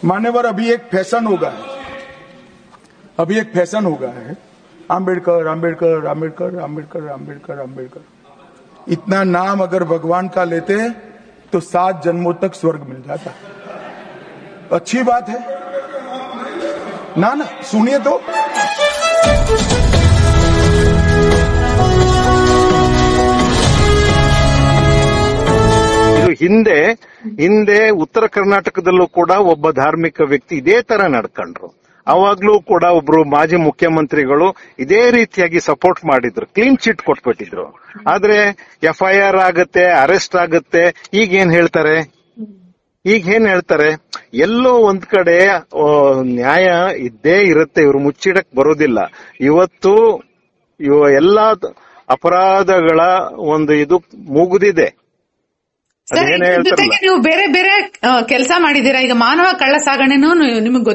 मान्यवर, अभी एक फैशन हो गया है, आम्बेडकर आम्बेडकर आम्बेडकर आम्बेडकर आम्बेडकर आम्बेडकर। इतना नाम अगर भगवान का लेते तो 7 जन्मों तक स्वर्ग मिल जाता। अच्छी बात है ना? सुनिए तो। ಹಿಂದೆ ಉತ್ತರ ಕರ್ನಾಟಕದಲ್ಲೂ ಕೂಡ ಒಬ್ಬ ಧಾರ್ಮಿಕ ವ್ಯಕ್ತಿ ಇದೇ ತರ ನಡ್ಕೊಂಡ್ರು. ಅವಾಗ್ಲೂ ಕೂಡ ಒಬ್ರು ಮಾಜಿ ಮುಖ್ಯಮಂತ್ರಿಗಳು ಇದೇ ರೀತಿಯಾಗಿ ಸಪೋರ್ಟ್ ಮಾಡಿದ್ರು, ಕ್ಲೀನ್ ಚಿಟ್ ಕೊಟ್ಬಿಟ್ಟಿದ್ರು. ಆದ್ರೆ FIR ಆಗತ್ತೆ, ಅರೆಸ್ಟ್ ಆಗತ್ತೆ. ಈಗೇನ್ ಹೇಳ್ತಾರೆ? ಎಲ್ಲೋ ಒಂದ್ ಕಡೆ ನ್ಯಾಯ ಇದ್ದೇ ಇರುತ್ತೆ, ಇವ್ರು ಮುಚ್ಚಿಡಕ್ ಬರೋದಿಲ್ಲ. ಇವತ್ತು ಎಲ್ಲಾ ಅಪರಾಧಗಳ ಒಂದು ಇದು ಮುಗಿದಿದೆ. ಜೊತೆಗೆ ನೀವು ಬೇರೆ ಬೇರೆ ಕೆಲಸ ಮಾಡಿದೀರಾ. ಈಗ ಮಾನವ ಕಳ್ಳ ಸಾಗಣೆನೂ ನಿಮಗೆ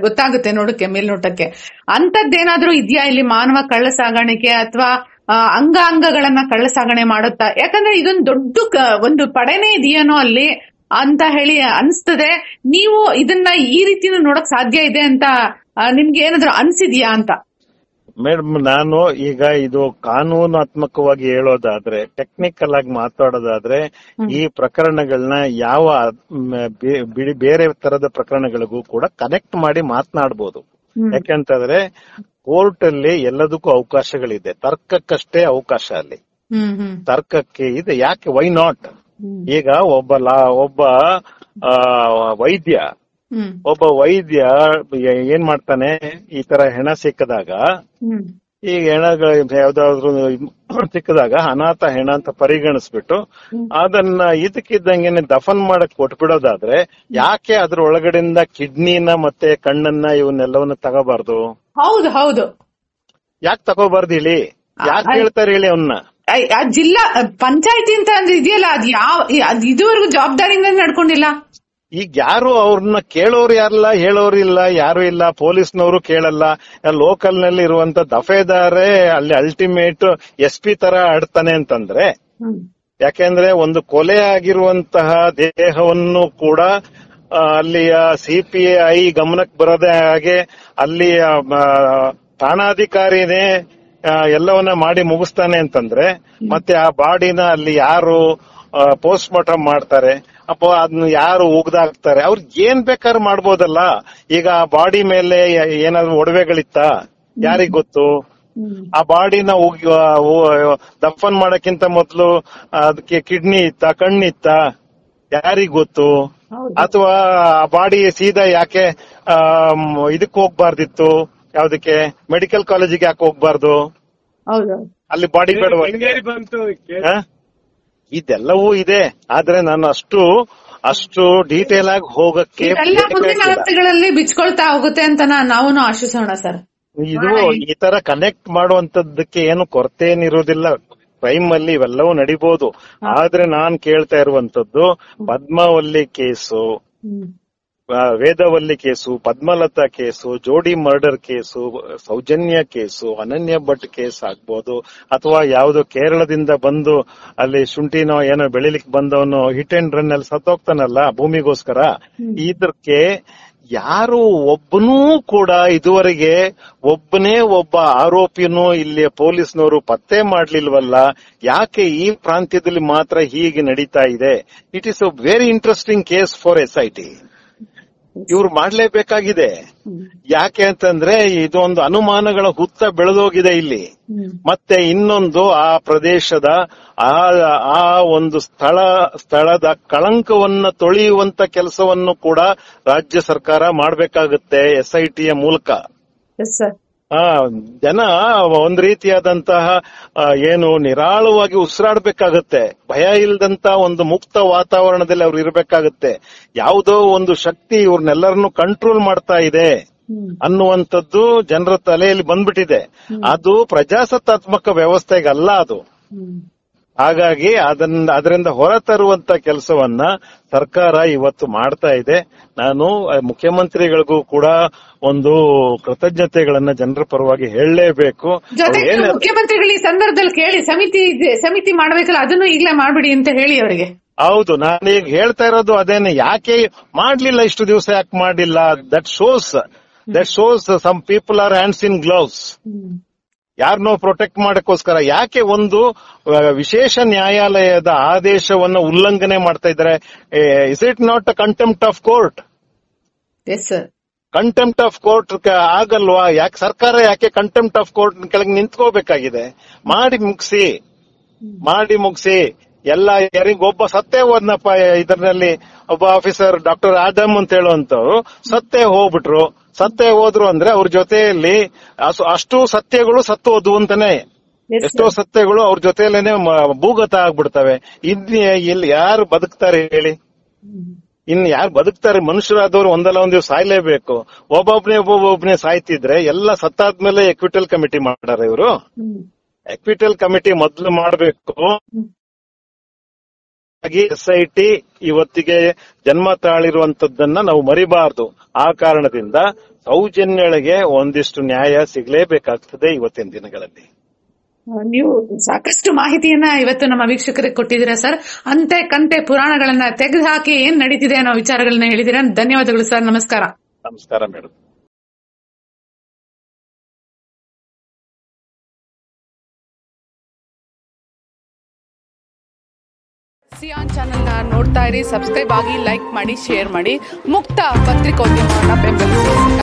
ಗೊತ್ತಾಗುತ್ತೆ ನೋಡಕ್ಕೆ, ಮೇಲ್ನೋಟಕ್ಕೆ. ಅಂತದ್ದೇನಾದ್ರೂ ಇದೆಯಾ ಇಲ್ಲಿ? ಮಾನವ ಕಳ್ಳ ಸಾಗಾಣಿಕೆ ಅಥವಾ ಅಂಗಗಳನ್ನ ಕಳ್ಳ ಸಾಗಣೆ ಮಾಡುತ್ತಾ? ಯಾಕಂದ್ರೆ ಇದೊಂದು ದೊಡ್ಡ ಒಂದು ಪಡೆನೇ ಇದೆಯೇನೋ ಅಲ್ಲಿ ಅಂತ ಹೇಳಿ ಅನ್ಸ್ತದೆ. ನೀವು ಇದನ್ನ ಈ ರೀತಿನೂ ನೋಡಕ್ ಸಾಧ್ಯ ಇದೆ ಅಂತ ನಿಮ್ಗೆ ಏನಾದ್ರೂ ಅನ್ಸಿದ್ಯಾ ಅಂತ? ಮೇಡಮ್, ನಾನು ಈಗ ಇದು ಕಾನೂನಾತ್ಮಕವಾಗಿ ಹೇಳೋದಾದ್ರೆ, ಟೆಕ್ನಿಕಲ್ ಆಗಿ ಮಾತಾಡೋದಾದ್ರೆ, ಈ ಪ್ರಕರಣಗಳನ್ನ ಯಾವ ಬೇರೆ ತರದ ಪ್ರಕರಣಗಳಿಗೂ ಕೂಡ ಕನೆಕ್ಟ್ ಮಾಡಿ ಮಾತನಾಡಬಹುದು. ಯಾಕೆಂತಂದ್ರೆ ಕೋರ್ಟ್ ಅಲ್ಲಿ ಎಲ್ಲದಕ್ಕೂ ಅವಕಾಶಗಳಿದೆ, ತರ್ಕಕ್ಕಷ್ಟೇ ಅವಕಾಶ ಅಲ್ಲಿ. ತರ್ಕಕ್ಕೆ ಇದೆ, ಯಾಕೆ? Why not? ಈಗ ಒಬ್ಬ ವೈದ್ಯ ಏನ್ ಮಾಡ್ತಾನೆ, ಈ ತರ ಹೆಣ ಸಿಕ್ಕದಾಗ, ಈಗ ಹೆಣಗಳು ಯಾವ್ದಾದ್ರು ಸಿಕ್ಕದಾಗ ಅನಾಥ ಹೆಣ ಅಂತ ಪರಿಗಣಿಸ್ಬಿಟ್ಟು ಅದನ್ನ ಇದಕ್ಕಿದ್ದಂಗೆ ದಫನ್ ಮಾಡಕ್ ಕೊಟ್ಬಿಡೋದಾದ್ರೆ, ಯಾಕೆ ಅದ್ರ ಒಳಗಡೆಯಿಂದ ಕಿಡ್ನಿನ ಮತ್ತೆ ಕಣ್ಣನ್ನ ಇವನ್ನೆಲ್ಲವನ್ನ ತಗೋಬಾರ್ದು? ಹೌದು. ಯಾಕೆ ತಗೋಬಾರ್ದು ಹೇಳಿ? ಯಾಕೆ ಹೇಳ್ತಾರೆ ಹೇಳಿ ಅವನ್ನ? ಜಿಲ್ಲಾ ಪಂಚಾಯತಿ ಅಂತ ಇದೆಯಲ್ಲ, ಅದ್ ಇದುವರೆಗೂ ಜವಾಬ್ದಾರಿಯಿಂದ ನಡ್ಕೊಂಡಿಲ್ಲ. ಈಗ ಯಾರು ಅವ್ರನ್ನ ಕೇಳೋರು ಯಾರಲ್ಲ, ಹೇಳೋರಿಲ್ಲ, ಯಾರು ಇಲ್ಲ. ಪೊಲೀಸ್ನವರು ಕೇಳಲ್ಲ. ಲೋಕಲ್ ನಲ್ಲಿ ಇರುವಂತ ದಫೇದಾರೇ ಅಲ್ಲಿ ಅಲ್ಟಿಮೇಟ್ SP ತರ ಆಡ್ತಾನೆ ಅಂತಂದ್ರೆ, ಯಾಕೆಂದ್ರೆ ಒಂದು ಕೊಲೆ ಆಗಿರುವಂತಹ ದೇಹವನ್ನು ಕೂಡ ಅಲ್ಲಿಯ CPI ಗಮನಕ್ಕೆ ಬರದೆ ಹಾಗೆ ಅಲ್ಲಿಯ ಠಾಣಾಧಿಕಾರಿನೇ ಎಲ್ಲವನ್ನ ಮಾಡಿ ಮುಗಿಸ್ತಾನೆ ಅಂತಂದ್ರೆ, ಮತ್ತೆ ಆ ಬಾಡಿನ ಅಲ್ಲಿ ಯಾರು ಪೋಸ್ಟ್ ಮಾರ್ಟಮ್ ಮಾಡ್ತಾರೆ, ಅಪ್ಪ ಅದನ್ನ ಯಾರು ಉಗ್ದಾಕ್ತಾರೆ? ಅವ್ರಿಗೆ ಏನ್ ಬೇಕಾದ್ರೂ ಮಾಡ್ಬೋದಲ್ಲ. ಈಗ ಆ ಬಾಡಿ ಮೇಲೆ ಏನಾದ್ರು ಒಡವೆಗಳಿತ್ತ? ಯಾರಿಗ್ ಗೊತ್ತು? ಆ ಬಾಡಿನ ದಫನ್ ಮಾಡಕ್ಕಿಂತ ಮೊದಲು ಅದಕ್ಕೆ ಕಿಡ್ನಿ ಇತ್ತ, ಕಣ್ಣಿತ್ತ? ಯಾರಿಗ್ ಗೊತ್ತು? ಅಥವಾ ಆ ಬಾಡಿ ಸೀದಾ ಯಾಕೆ ಇದಕ್ಕೆ ಹೋಗ್ಬಾರ್ದಿತ್ತು? ಯಾವ್ದಕ್ಕೆ? ಮೆಡಿಕಲ್ ಕಾಲೇಜಿಗೆ ಯಾಕೆ ಹೋಗ್ಬಾರ್ದು? ಅಲ್ಲಿ ಬಾಡಿ ಬೇಡ? ಇದೆಲ್ಲವೂ ಇದೆ. ಆದ್ರೆ ನಾನು ಅಷ್ಟು ಡೀಟೇಲ್ ಆಗಿ ಹೋಗಕ್ಕೆ ಹಂತಗಳಲ್ಲಿ ಬಿಚ್ಕೊಳ್ತಾ ಹೋಗುತ್ತೆ ಅಂತ ನಾವು ಆಶಿಸೋಣ ಸರ್. ಇದು ಈ ತರ ಕನೆಕ್ಟ್ ಮಾಡುವಂತದ್ದಕ್ಕೆ ಏನು ಕೊರತೆ ಏನಿರೋದಿಲ್ಲ. ಕ್ರೈಮ್ ಅಲ್ಲಿ ಇವೆಲ್ಲವೂ ನಡಿಬಹುದು. ಆದ್ರೆ ನಾನ್ ಕೇಳ್ತಾ ಇರುವಂತದ್ದು Padmavalli case, Vedavalli case, Padmalatha case, ಜೋಡಿ murder case, Soujanya case, Ananya Bhat case ಆಗ್ಬೋದು, ಅಥವಾ ಯಾವ್ದೋ ಕೇರಳದಿಂದ ಬಂದು ಅಲ್ಲಿ ಶುಂಠಿನೋ ಏನೋ ಬೆಳಿಲಿಕ್ಕೆ ಬಂದವನು ಹಿಟ್ ಅಂಡ್ ರನ್ ಅಲ್ಲಿ ಸತ್ತೋಗ್ತಾನಲ್ಲ ಭೂಮಿಗೋಸ್ಕರ. ಇದಕ್ಕೆ ಯಾರು ಒಬ್ಬನೂ ಕೂಡ ಇದುವರೆಗೆ ಒಬ್ಬ ಆರೋಪಿನೂ ಇಲ್ಲಿ ಪೊಲೀಸ್ನವರು ಪತ್ತೆ ಮಾಡ್ಲಿಲ್ವಲ್ಲ? ಯಾಕೆ ಈ ಪ್ರಾಂತ್ಯದಲ್ಲಿ ಮಾತ್ರ ಹೀಗೆ ನಡೀತಾ ಇದೆ? It is a very interesting case for SIT. ಇವ್ರು ಮಾಡ್ಲೇಬೇಕಾಗಿದೆ. ಯಾಕೆ ಅಂತಂದ್ರೆ ಇದೊಂದು ಅನುಮಾನಗಳ ಹುತ್ತ ಬೆಳೆದೋಗಿದೆ ಇಲ್ಲಿ. ಮತ್ತೆ ಇನ್ನೊಂದು ಆ ಪ್ರದೇಶದ ಆ ಒಂದು ಸ್ಥಳದ ಕಳಂಕವನ್ನ ತೊಳೆಯುವಂತ ಕೆಲಸವನ್ನು ಕೂಡ ರಾಜ್ಯ ಸರ್ಕಾರ ಮಾಡಬೇಕಾಗುತ್ತೆ SITಯ ಮೂಲಕ. ಜನ ಒಂದ್ ರೀತಿಯಾದಂತಹ ಏನು ನಿರಾಳವಾಗಿ ಉಸಿರಾಡ್ಬೇಕಾಗತ್ತೆ, ಭಯ ಇಲ್ದಂತ ಒಂದು ಮುಕ್ತ ವಾತಾವರಣದಲ್ಲಿ ಅವ್ರು ಇರಬೇಕಾಗತ್ತೆ. ಯಾವುದೋ ಒಂದು ಶಕ್ತಿ ಇವ್ರನ್ನೆಲ್ಲರನ್ನು ಕಂಟ್ರೋಲ್ ಮಾಡ್ತಾ ಇದೆ ಅನ್ನುವಂಥದ್ದು ಜನರ ತಲೆಯಲ್ಲಿ ಬಂದ್ಬಿಟ್ಟಿದೆ. ಅದು ಪ್ರಜಾಸತ್ತಾತ್ಮಕ ವ್ಯವಸ್ಥೆಗಲ್ಲ ಅದು. ಹಾಗಾಗಿ ಅದರಿಂದ ಹೊರತರುವಂತ ಕೆಲಸವನ್ನ ಸರ್ಕಾರ ಇವತ್ತು ಮಾಡ್ತಾ ಇದೆ. ನಾನು ಮುಖ್ಯಮಂತ್ರಿಗಳಿಗೂ ಕೂಡ ಒಂದು ಕೃತಜ್ಞತೆಗಳನ್ನ ಜನರ ಪರವಾಗಿ ಹೇಳಲೇಬೇಕು. ಜೊತೆಗೆ ಮುಖ್ಯಮಂತ್ರಿಗಳು ಈ ಸಂದರ್ಭದಲ್ಲಿ ಕೇಳಿ ಸಮಿತಿ ಮಾಡಬೇಕಲ್ಲ, ಅದನ್ನು ಈಗಲೇ ಮಾಡ್ಬಿಡಿ ಅಂತ ಹೇಳಿ ಅವರಿಗೆ. ಹೌದು, ನಾನೀಗ ಹೇಳ್ತಾ ಇರೋದು ಅದೇನೆ. ಯಾಕೆ ಮಾಡ್ಲಿಲ್ಲ ಇಷ್ಟು ದಿವಸ, ಯಾಕೆ ಮಾಡ್ಲಿಲ್ಲ? That shows some people are hands in gloves. ಯಾರನ್ನೋ ಪ್ರೊಟೆಕ್ಟ್ ಮಾಡಕ್ಕೋಸ್ಕರ ಯಾಕೆ ಒಂದು ವಿಶೇಷ ನ್ಯಾಯಾಲಯದ ಆದೇಶವನ್ನು ಉಲ್ಲಂಘನೆ ಮಾಡ್ತಾ ಇದ್ದಾರೆ? Is it not a contempt of court? Contempt of court ಆಗಲ್ವಾ? ಯಾಕೆ ಸರ್ಕಾರ ಯಾಕೆ ಕಂಟೆಂಪ್ಟ್ ಆಫ್ ಕೋರ್ಟ್ ಕೆಳಗೆ ನಿಂತ್ಕೋಬೇಕಾಗಿದೆ? ಮಾಡಿ ಮುಗಿಸಿ ಎಲ್ಲ. ಒಬ್ಬ ಸತ್ತೇ ಹೋದ್ನಪ್ಪ ಇದರಲ್ಲಿ, ಒಬ್ಬ ಆಫೀಸರ್ ಡಾಕ್ಟರ್ ಆದಮ್ ಅಂತ ಹೇಳುವಂತವ್ರು ಸತ್ತೇ ಹೋದ್ರು ಅಂದ್ರೆ ಅವ್ರ ಜೊತೆಯಲ್ಲಿ ಅಷ್ಟು ಸತ್ಯಗಳು ಸತ್ತು ಹೋದ್ವು ಅಂತಾನೆ. ಎಷ್ಟೋ ಸತ್ಯಗಳು ಅವ್ರ ಜೊತೆಯಲ್ಲೇನೆ ಭೂಗತ ಆಗ್ಬಿಡ್ತವೆ. ಇಲ್ಲಿ ಯಾರು ಬದುಕ್ತಾರೆ ಹೇಳಿ? ಯಾರು ಬದುಕ್ತಾರೆ? ಮನುಷ್ಯರಾದವ್ರು ಒಂದಲ್ಲ ಒಂದ್ ದಿವಸ ಸಾಯ್ಲೇಬೇಕು. ಒಬ್ಬೊಬ್ನೇ ಸಾಯ್ತಿದ್ರೆ ಎಲ್ಲ ಸತ್ತಾದ್ಮೇಲೆ ಎಕ್ವಿಟಲ್ ಕಮಿಟಿ ಮಾಡಾರ ಇವರು. ಎಕ್ವಿಟಲ್ ಕಮಿಟಿ ಮೊದಲು ಮಾಡಬೇಕು. SIT ಇವತ್ತಿಗೆ ಜನ್ಮ ತಾಳಿರುವಂತದ್ದನ್ನ ನಾವು ಮರಿಬಾರದು. ಆ ಕಾರಣದಿಂದ ಸೌಜನ್ಯಳಿಗೆ ಒಂದಿಷ್ಟು ನ್ಯಾಯ ಸಿಗಲೇಬೇಕಾಗ್ತದೆ ಇವತ್ತಿನ ದಿನಗಳಲ್ಲಿ. ನೀವು ಸಾಕಷ್ಟು ಮಾಹಿತಿಯನ್ನ ಇವತ್ತು ನಮ್ಮ ವೀಕ್ಷಕರಿಗೆ ಕೊಟ್ಟಿದ್ದೀರಾ ಸರ್. ಅಂತೆ ಕಂತೆ ಪುರಾಣಗಳನ್ನ ತೆಗೆದುಹಾಕಿ ಏನ್ ನಡೀತಿದೆ ಅನ್ನೋ ವಿಚಾರಗಳನ್ನ ಹೇಳಿದಿರಾ. ಧನ್ಯವಾದಗಳು ಸರ್. ನಮಸ್ಕಾರ. ನಮಸ್ಕಾರ ಮೇಡಮ್. ಸಿಯಾನ್ ಚಾನೆಲ್ ನೋಡ್ತಾ ಇರಿ, ಸಬ್ಸ್ಕ್ರೈಬ್ ಆಗಿ, ಲೈಕ್ ಮಾಡಿ, ಶೇರ್ ಮಾಡಿ. ಮುಕ್ತ ಪತ್ರಿಕೋದ್ಯಮವನ್ನು ಬೆಂಬಲಿಸಿ.